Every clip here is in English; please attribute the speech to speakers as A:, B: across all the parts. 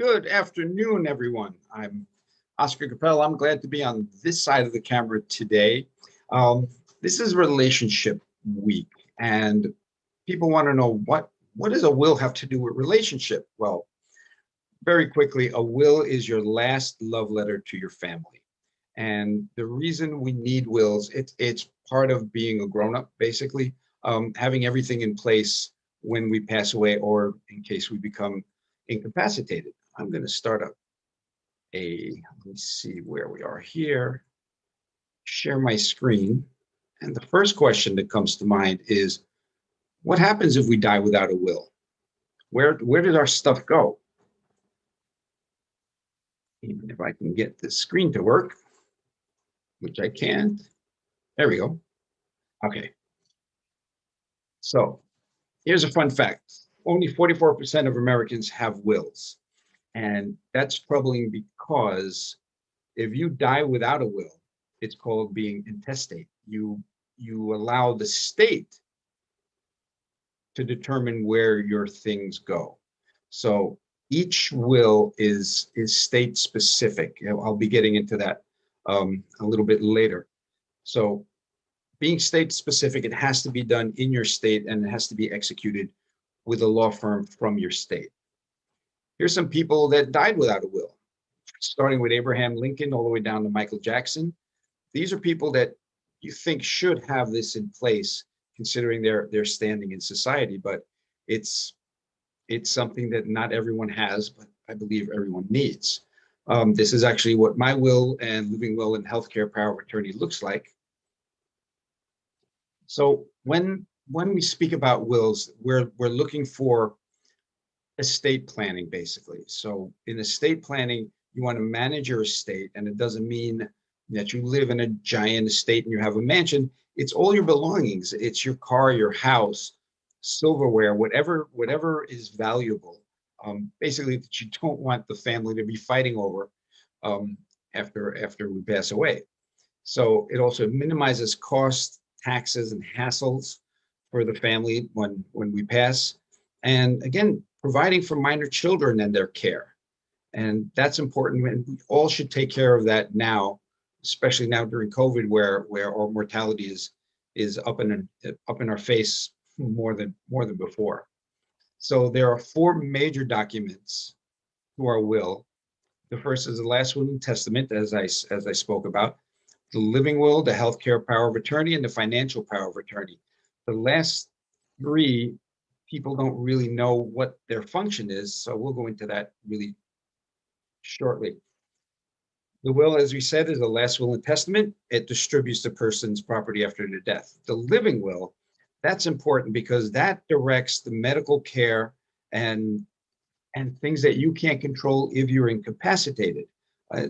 A: Good afternoon, everyone. I'm Oscar Capel. I'm glad to be on this side of the camera today. This is Relationship Week, and people want to know what does a will have to do with relationship? Well, very quickly, a will is your last love letter to your family. And the reason we need wills, it's part of being a grown-up, basically, having everything in place when we pass away or in case we become incapacitated. I'm going to start up let me see where we are here, share my screen. And the first question that comes to mind is, what happens if we die without a will? Where did our stuff go? Even if I can get the screen to work, which I can't. There we go. Okay. So here's a fun fact. Only 44% of Americans have wills. And that's troubling because if you die without a will, it's called being intestate. You allow the state to determine where your things go. So each will is state specific. I'll be getting into that a little bit later. So being state specific, it has to be done in your state and it has to be executed with a law firm from your state. Here's some people that died without a will, starting with Abraham Lincoln all the way down to Michael Jackson. These are people that you think should have this in place, considering their standing in society, but it's something that not everyone has, but I believe everyone needs. This is actually what my will and living will and healthcare power of attorney looks like. So when we speak about wills, we're looking for estate planning, basically. So in estate planning, you want to manage your estate, and it doesn't mean that you live in a giant estate and you have a mansion. It's all your belongings. It's your car, your house, silverware, whatever is valuable. Basically, that you don't want the family to be fighting over after we pass away. So it also minimizes costs, taxes, and hassles for the family when we pass. And again, providing for minor children and their care. And that's important, and we all should take care of that now, especially now during COVID, where our mortality is up in our face more than before. So there are four major documents to our will. The first is the last will and testament, as I spoke about, the living will, the healthcare power of attorney, and the financial power of attorney. The last three, people don't really know what their function is, so we'll go into that really shortly. The will, as we said, is the last will and testament. It distributes the person's property after their death. The living will, that's important because that directs the medical care and things that you can't control if you're incapacitated.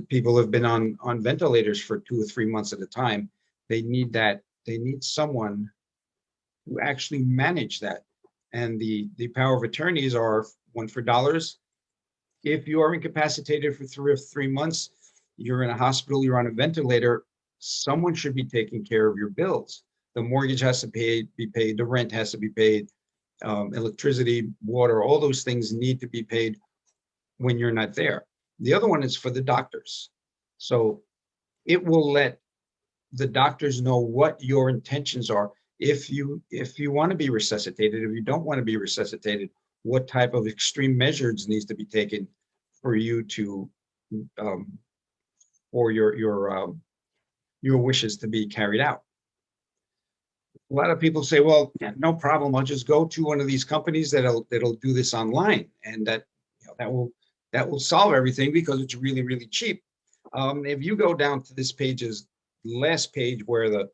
A: People have been on ventilators for 2 or 3 months at a time. They need someone who actually manage that. And the power of attorneys are one for dollars. If you are incapacitated for 3 months, you're in a hospital, you're on a ventilator, someone should be taking care of your bills. The mortgage has to be paid, the rent has to be paid, electricity, water, all those things need to be paid when you're not there. The other one is for the doctors. So it will let the doctors know what your intentions are. If you want to be resuscitated, if you don't want to be resuscitated, what type of extreme measures needs to be taken for you to for your wishes to be carried out. A lot of people say, well, yeah, no problem, I'll just go to one of these companies that'll do this online, and that will solve everything because it's really, really cheap. If you go down to this page's last page, where the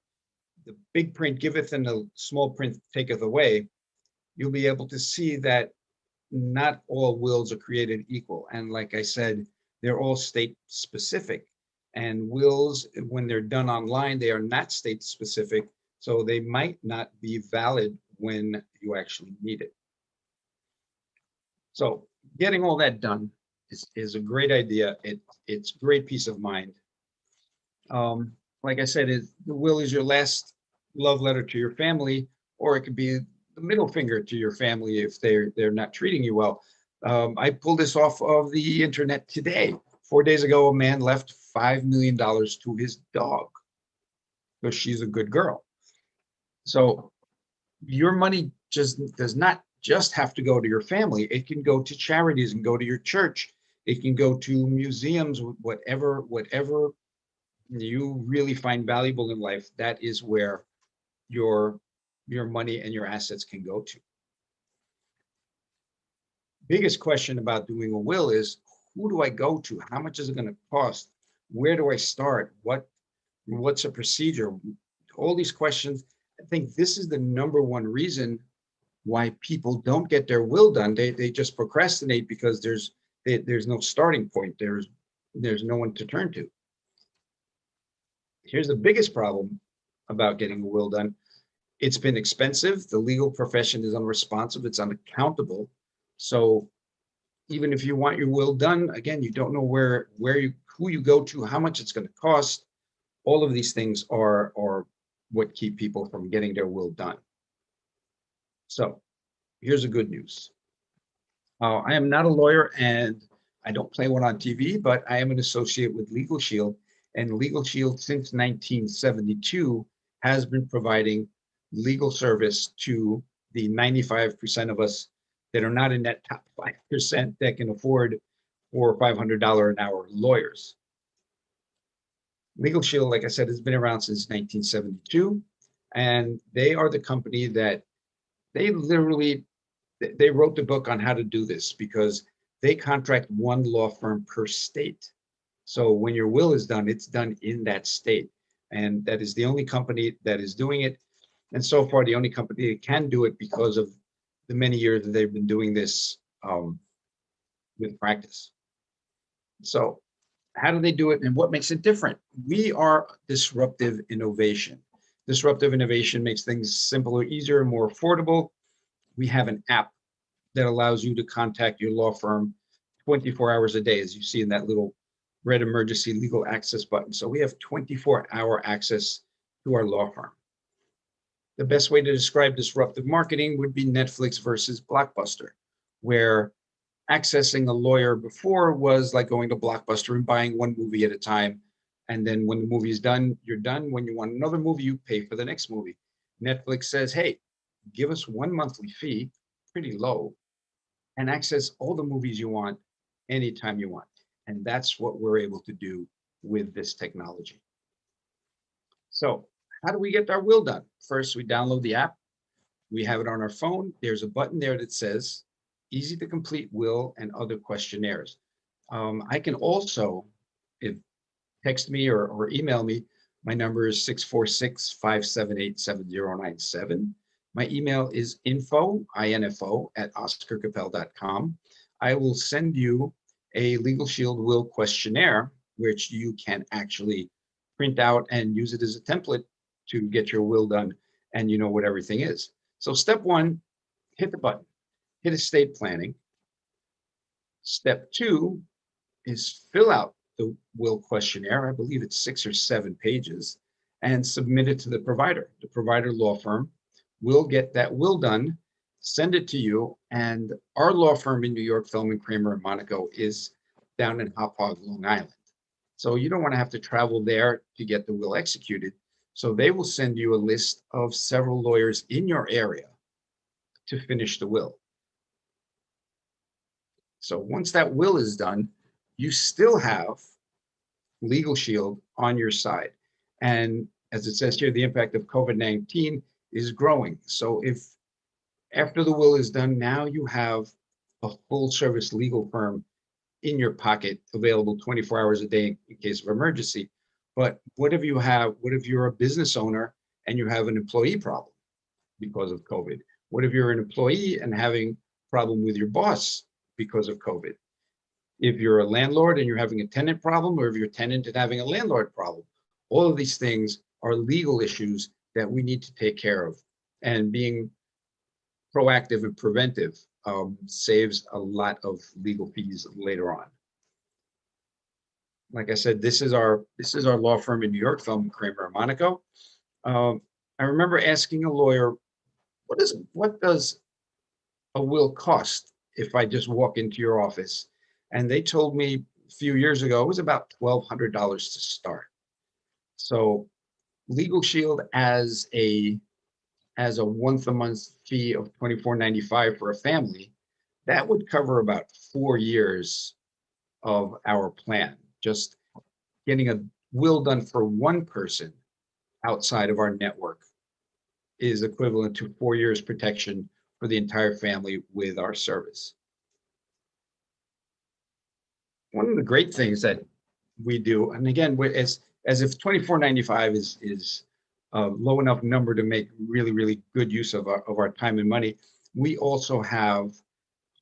A: big print giveth and the small print taketh away, you'll be able to see that not all wills are created equal. And like I said, they're all state specific. And wills, when they're done online, they are not state specific. So they might not be valid when you actually need it. So getting all that done is a great idea. It's great peace of mind. Like I said, the will is your last love letter to your family, or it could be the middle finger to your family if they're not treating you well. I pulled this off of the internet today. 4 days ago, a man left $5 million to his dog because she's a good girl. So your money just does not just have to go to your family. It can go to charities and go to your church. It can go to museums, whatever you really find valuable in life. That is where your money and your assets can go to. Biggest question about doing a will is, who do I go to? How much is it going to cost? Where do I start? What's a procedure? All these questions. I think this is the number one reason why people don't get their will done. They just procrastinate because there's no starting point. There's no one to turn to. Here's the biggest problem about getting a will done. It's been expensive. The legal profession is unresponsive. It's unaccountable. So even if you want your will done, again, you don't know who you go to, how much it's going to cost. All of these things are what keep people from getting their will done. So here's the good news. I am not a lawyer and I don't play one on TV, but I am an associate with Legal Shield. And Legal Shield, since 1972, has been providing legal service to the 95% of us that are not in that top 5% that can afford $400 or $500 an hour lawyers. Legal Shield, like I said, has been around since 1972, and they are the company that they wrote the book on how to do this because they contract one law firm per state. So when your will is done, it's done in that state, and that is the only company that is doing it. And so far, the only company that can do it because of the many years that they've been doing this with practice. So how do they do it and what makes it different? We are disruptive innovation. Disruptive innovation makes things simpler, easier, more affordable. We have an app that allows you to contact your law firm 24 hours a day, as you see in that little red emergency legal access button. So we have 24-hour access to our law firm. The best way to describe disruptive marketing would be Netflix versus Blockbuster, where accessing a lawyer before was like going to Blockbuster and buying one movie at a time. And then when the movie is done, you're done. When you want another movie, you pay for the next movie. Netflix says, hey, give us one monthly fee, pretty low, and access all the movies you want anytime you want. And that's what we're able to do with this technology. So how do we get our will done? First, we download the app. We have it on our phone. There's a button there that says easy to complete will and other questionnaires. I can also, text me or email me. My number is 646-578-7097. My email is info, I-N-F-O, @oscarcapel.com. I will send you a Legal Shield will questionnaire, which you can actually print out and use it as a template to get your will done, and you know what everything is. So step one, hit the button, hit estate planning. Step two is fill out the will questionnaire. I believe it's 6 or 7 pages, and submit it to the provider. The provider law firm will get that will done, send it to you, and our law firm in New York, Feldman, Kramer, and Monaco is down in Hauppauge, Long Island. So you don't want to have to travel there to get the will executed. So they will send you a list of several lawyers in your area to finish the will. So once that will is done, you still have Legal Shield on your side. And as it says here, the impact of COVID-19 is growing. So if after the will is done, now you have a full service legal firm in your pocket, available 24 hours a day in case of emergency. But what if you're a business owner and you have an employee problem because of COVID? What if you're an employee and having a problem with your boss because of COVID? If you're a landlord and you're having a tenant problem, or if you're a tenant and having a landlord problem, all of these things are legal issues that we need to take care of. And being proactive and preventive saves a lot of legal fees later on. Like I said, this is our law firm in New York, Feldman, Kramer, and Monaco. I remember asking a lawyer, what does a will cost if I just walk into your office. And they told me a few years ago, it was about $1,200 to start. So Legal Shield as a once a month fee of $24.95 for a family, that would cover about 4 years of our plan. Just getting a will done for one person outside of our network is equivalent to 4 years protection for the entire family with our service. One of the great things that we do, and again, as if $24.95 is a low enough number to make really, really good use of our time and money, we also have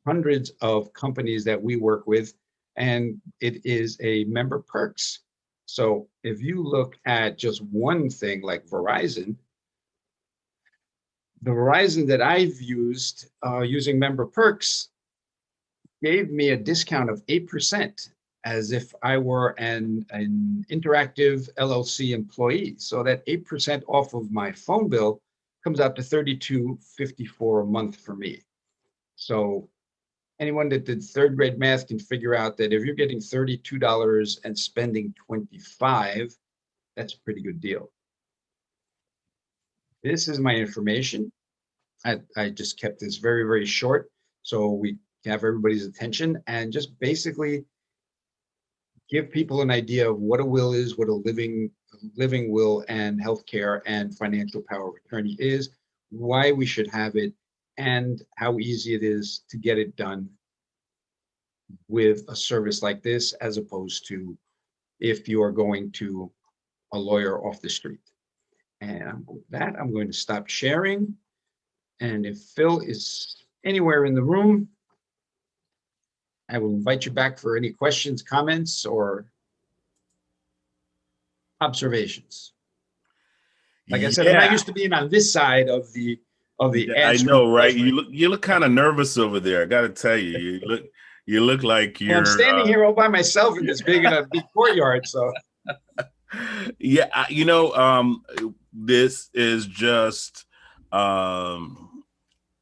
A: hundreds of companies that we work with, and it is a member perks. So if you look at just one thing like Verizon, the Verizon that I've used using member perks gave me a discount of 8% as if I were an Interactive LLC employee. So that 8% off of my phone bill comes out to $32.54 a month for me. So anyone that did third grade math can figure out that if you're getting $32 and spending $25, that's a pretty good deal. This is my information. I just kept this very, very short so we can have everybody's attention and just basically give people an idea of what a will is, what a living will and healthcare and financial power of attorney is, why we should have it, and how easy it is to get it done with a service like this, as opposed to if you are going to a lawyer off the street. And with that, I'm going to stop sharing. And if Phil is anywhere in the room, I will invite you back for any questions, comments, or observations. Like I said, I'm not used to being on this side of the
B: I know, right? You look kind of nervous over there. I got to tell you, you look like you're.
A: Well, I'm standing here all by myself in this big courtyard. So,
B: yeah, this is just.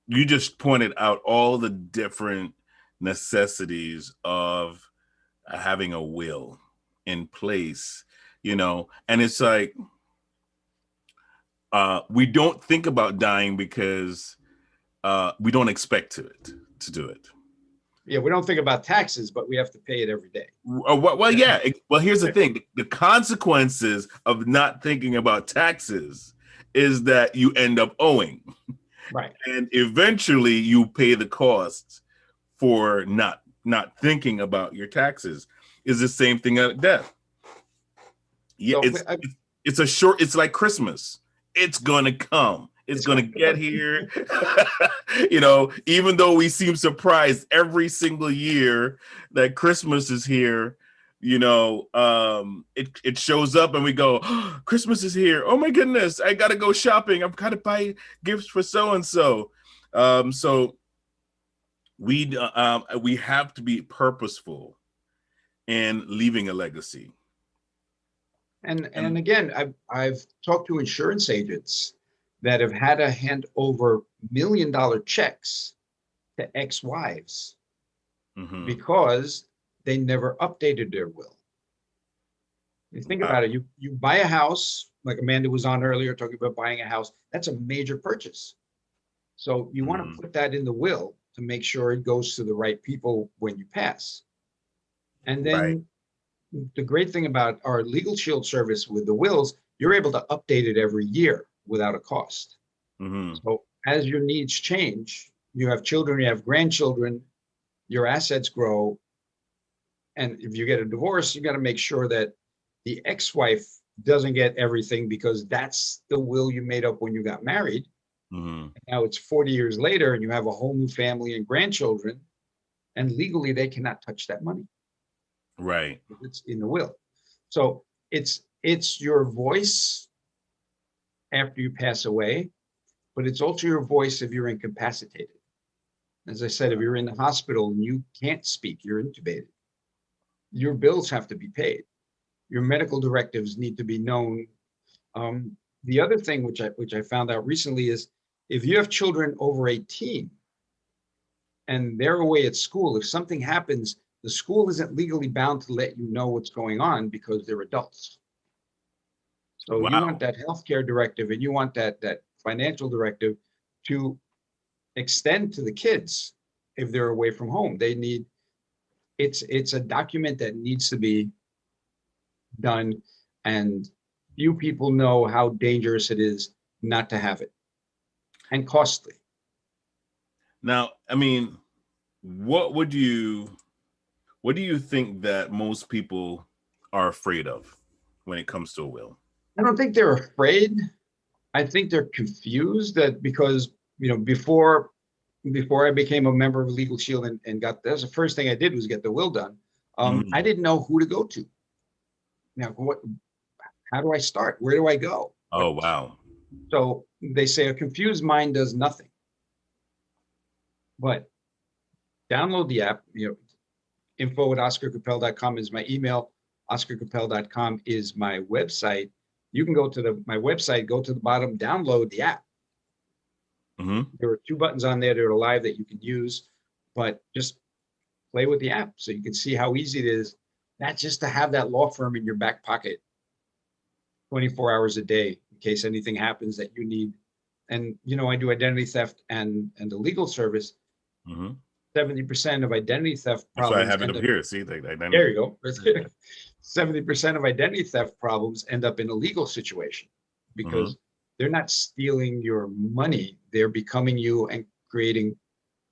B: You just pointed out all the different necessities of having a will in place, and it's like we don't think about dying because we don't expect to do it.
A: Yeah, we don't think about taxes, but we have to pay it every day.
B: Well, yeah. Well, here's the thing. The consequences of not thinking about taxes is that you end up owing.
A: Right.
B: And eventually you pay the costs for not thinking about your taxes. Is the same thing at death. Yeah, so, it's like Christmas. It's gonna come. It's gonna get here. Even though we seem surprised every single year that Christmas is here, it shows up and we go, oh, Christmas is here. Oh my goodness, I gotta go shopping. I've got to buy gifts for so-and-so. So we have to be purposeful in leaving a legacy.
A: And again, I've talked to insurance agents that have had to hand over $1 million checks to ex-wives because they never updated their will. You think about it, you buy a house, like Amanda was on earlier talking about buying a house, that's a major purchase. So you want to put that in the will to make sure it goes to the right people when you pass. And then the great thing about our Legal Shield service with the wills, you're able to update it every year without a cost. So as your needs change, you have children, you have grandchildren, your assets grow. And if you get a divorce, you got to make sure that the ex-wife doesn't get everything because that's the will you made up when you got married. Now it's 40 years later and you have a whole new family and grandchildren, and legally they cannot touch that money.
B: Right.
A: It's in the will. So it's your voice after you pass away, but it's also your voice if you're incapacitated. As I said, if you're in the hospital and you can't speak, you're intubated, your bills have to be paid. Your medical directives need to be known. The other thing which I found out recently is if you have children over 18, and they're away at school, if something happens, the school isn't legally bound to let you know what's going on because they're adults. So you want
B: Wow.
A: that healthcare directive and you want that financial directive to extend to the kids if they're away from home. They need, it's a document that needs to be done, and few people know how dangerous it is not to have it, and costly.
B: Now, I mean, what do you think that most people are afraid of when it comes to a will?
A: I don't think they're afraid. I think they're confused that because, before I became a member of Legal Shield and that's the first thing I did was get the will done. I didn't know who to go to. Now, how do I start? Where do I go?
B: Oh, wow.
A: So they say a confused mind does nothing. But download the app, info@oscarcapel.com is my email. oscarcapel.com is my website. You can go to my website, go to the bottom, download the app. There are 2 buttons on there that are live that you can use, but just play with the app so you can see how easy it is. Not just to have that law firm in your back pocket 24 hours a day in case anything happens that you need. And, I do identity theft and the legal service. 70% of identity theft
B: That's why I
A: problems
B: have it up here. See,
A: there you go. 70% of identity theft problems end up in a legal situation because they're not stealing your money. They're becoming you and creating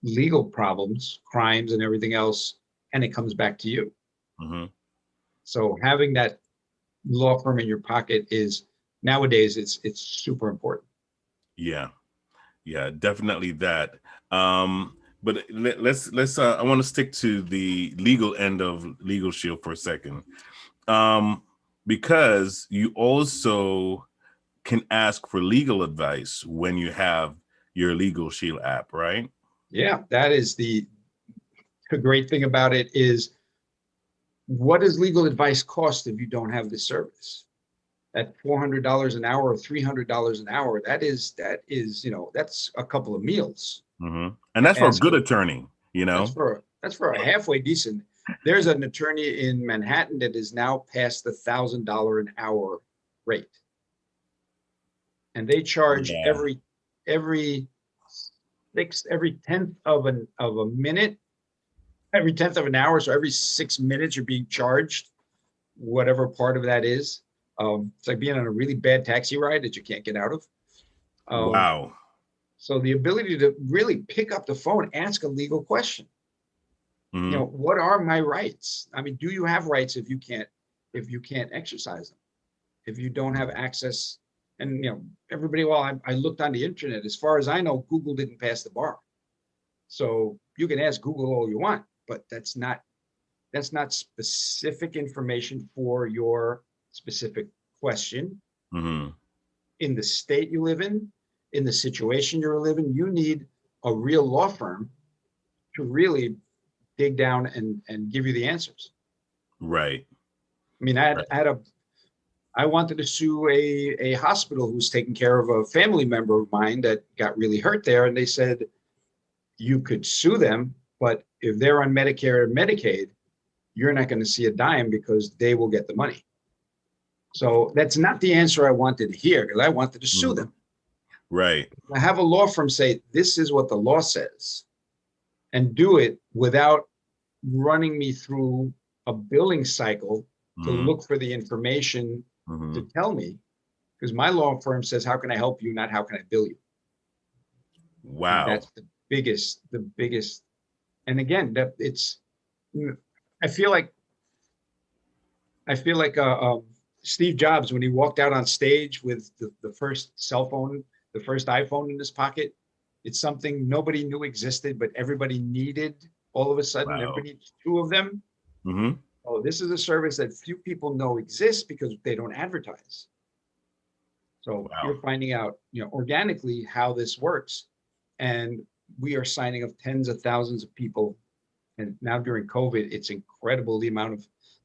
A: legal problems, crimes, and everything else, and it comes back to you. So having that law firm in your pocket is nowadays it's super important.
B: Yeah, definitely that. But let's I want to stick to the legal end of Legal Shield for a second, because you also can ask for legal advice when you have your Legal Shield app, right?
A: Yeah, that is the great thing about it is, what does legal advice cost if you don't have this service? At $400 an hour or $300 an hour, that is that's a couple of meals.
B: And that's for a good attorney,
A: That's for a halfway decent. There's an attorney in Manhattan that is now past the $1,000 an hour rate, and they charge every 10th of a minute, every 10th of an hour. So every 6 minutes you're being charged whatever part of that is. It's like being on a really bad taxi ride that you can't get out of.
B: Wow.
A: So the ability to really pick up the phone, ask a legal question. What are my rights? I mean, do you have rights if you can't exercise them? If you don't have access, and everybody, well, I looked on the internet. As far as I know, Google didn't pass the bar. So you can ask Google all you want, but that's not specific information for your specific question. In the state you live in the situation you're living, you need a real law firm to really dig down and give you the answers.
B: Right.
A: I mean, I wanted to sue a hospital who's taking care of a family member of mine that got really hurt there, and they said you could sue them, but if they're on Medicare or Medicaid, you're not going to see a dime because they will get the money. So that's not the answer I wanted to hear, because I wanted to sue them.
B: Right.
A: I have a law firm say, this is what the law says, and do it without running me through a billing cycle to look for the information to tell me, because my law firm says, how can I help you, not how can I bill you?
B: Wow.
A: And that's the biggest. And again, that it's, I feel like Steve Jobs, when he walked out on stage with the first cell phone, the first iPhone in his pocket. It's something nobody knew existed, but everybody needed all of a sudden. Everybody needs 2 of them. Oh, this is a service that few people know exists because they don't advertise. So you're finding out, organically how this works. And we are signing up tens of thousands of people. And now during COVID, it's incredible the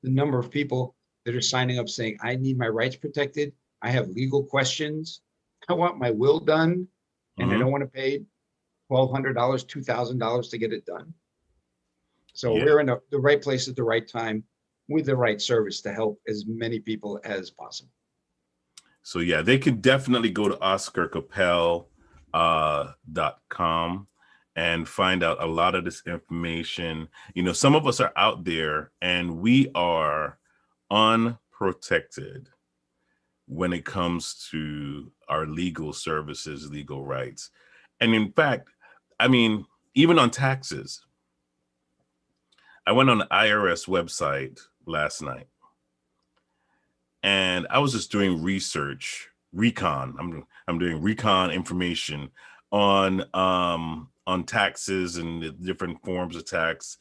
A: number of people that are signing up saying, I need my rights protected. I have legal questions. I want my will done, and I don't want to pay $1,200, $2,000 to get it done. So
B: Yeah.
A: we're in the right place at the right time with the right service to help as many people as possible.
B: So yeah, they can definitely go to oscarcapel.com and find out a lot of this information. You know, some of us are out there and we are unprotected when it comes to our legal services, legal rights. And in fact, I mean, even on taxes, I went on the IRS website last night and I was just doing recon. I'm doing recon information on taxes and the different forms of tax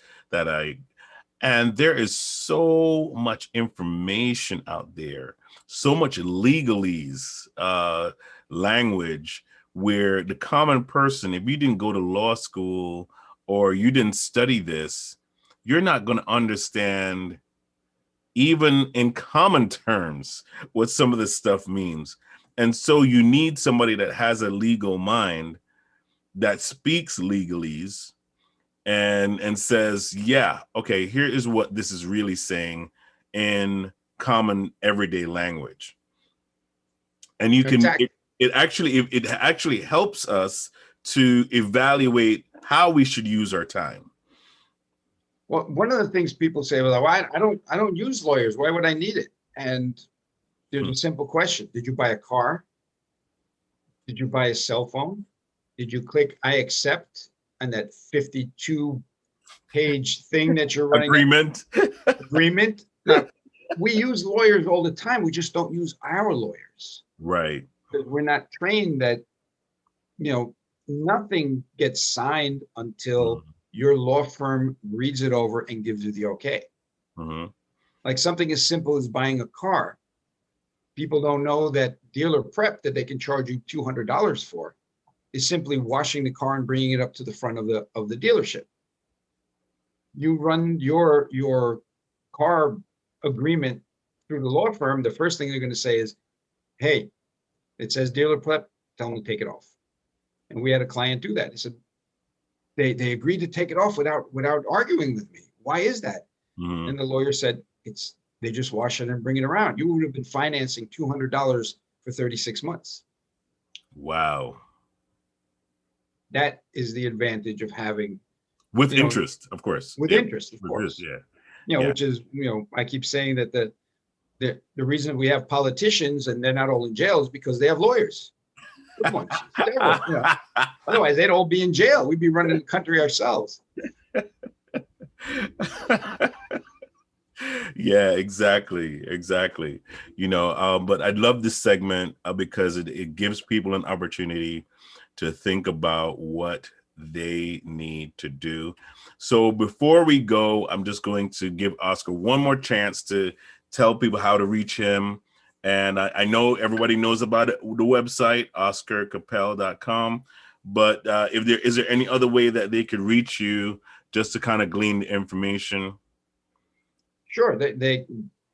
B: and there is so much information out there, so much legalese language where the common person, if you didn't go to law school or you didn't study this, you're not going to understand even in common terms what some of this stuff means. And so you need somebody that has a legal mind that speaks legalese and says, yeah, okay, here is what this is really saying in common everyday language. And you can,
A: Exactly.
B: it actually helps us to evaluate how we should use our time.
A: Well, one of the things people say, well, I don't use lawyers. Why would I need it? And there's a simple question. Did you buy a car? Did you buy a cell phone? Did you click I accept on that 52-page thing that you're running? Agreement. Now, we use lawyers all the time. We just don't use our lawyers.
B: Right.
A: Because we're not trained that, you know, nothing gets signed until your law firm reads it over and gives you the okay. Like something as simple as buying a car. People don't know that dealer prep that they can charge you $200 for is simply washing the car and bringing it up to the front of the dealership. You run your car agreement through the law firm, the first thing they're going to say is, hey, it says dealer prep, tell them to take it off. And we had a client do that. He said, they agreed to take it off without arguing with me. Why is that? And the lawyer said, they just wash it and bring it around. You would have been financing $200 for 36 months.
B: Wow.
A: That is the advantage of having
B: with interest, of course.
A: With interest, of course.
B: Yeah.
A: Which is, I keep saying that the reason we have politicians and they're not all in jail is because they have lawyers. Good ones. Otherwise, they'd all be in jail. We'd be running the country ourselves.
B: Yeah, exactly. But I love this segment because it gives people an opportunity to think about what they need to do. So before we go, I'm just going to give Oscar one more chance to tell people how to reach him. And I know everybody knows about it, the website, oscarcapel.com. But is there any other way that they could reach you just to kind of glean the information?
A: Sure.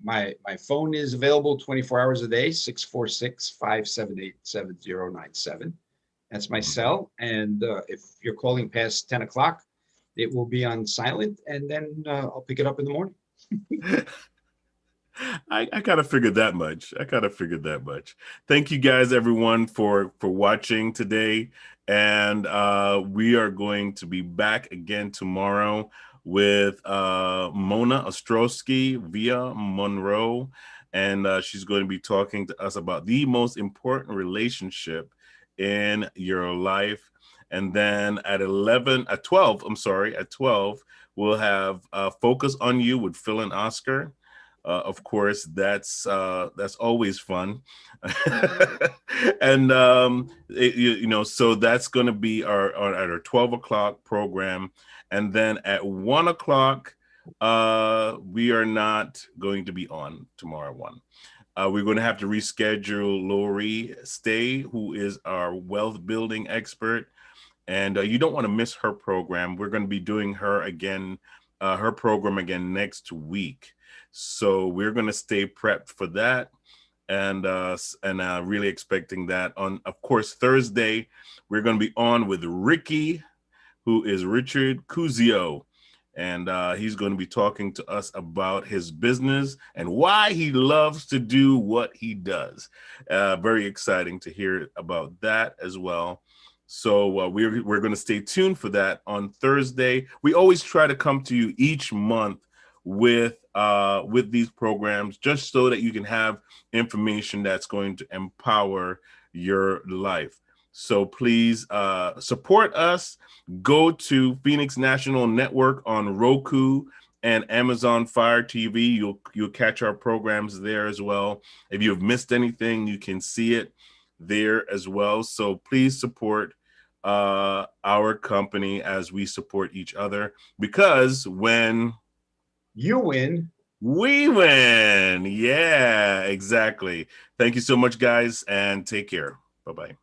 A: My phone is available 24 hours a day, 646-578-7097. That's my cell. And if you're calling past 10 o'clock, it will be on silent, and then I'll pick it up in the morning.
B: I kind of figured that much. Thank you guys, everyone, for watching today. And we are going to be back again tomorrow with Mona Ostrowski via Monroe. And she's going to be talking to us about the most important relationship in your life. And then at 12, we'll have Focus on You with Phil and Oscar. Of course, that's always fun. And so that's going to be our 12 o'clock program. And then at 1 o'clock, we are not going to be on tomorrow at 1. We're going to have to reschedule Lori Stay, who is our wealth building expert. And you don't want to miss her program. We're going to be doing her program again next week. So we're going to stay prepped for that. and really expecting that. On, of course, Thursday, we're going to be on with Ricky, who is Richard Cuzio. And he's going to be talking to us about his business and why he loves to do what he does. Very exciting to hear about that as well. So we're going to stay tuned for that on Thursday. We always try to come to you each month with these programs, just so that you can have information that's going to empower your life. So please support us. Go to Phoenix National Network on Roku and Amazon Fire TV. You'll catch our programs there as well. If you have missed anything, you can see it there as well. So please support our company as we support each other, because when
A: you win,
B: we win. Yeah, exactly. Thank you so much, guys, and take care. Bye-bye.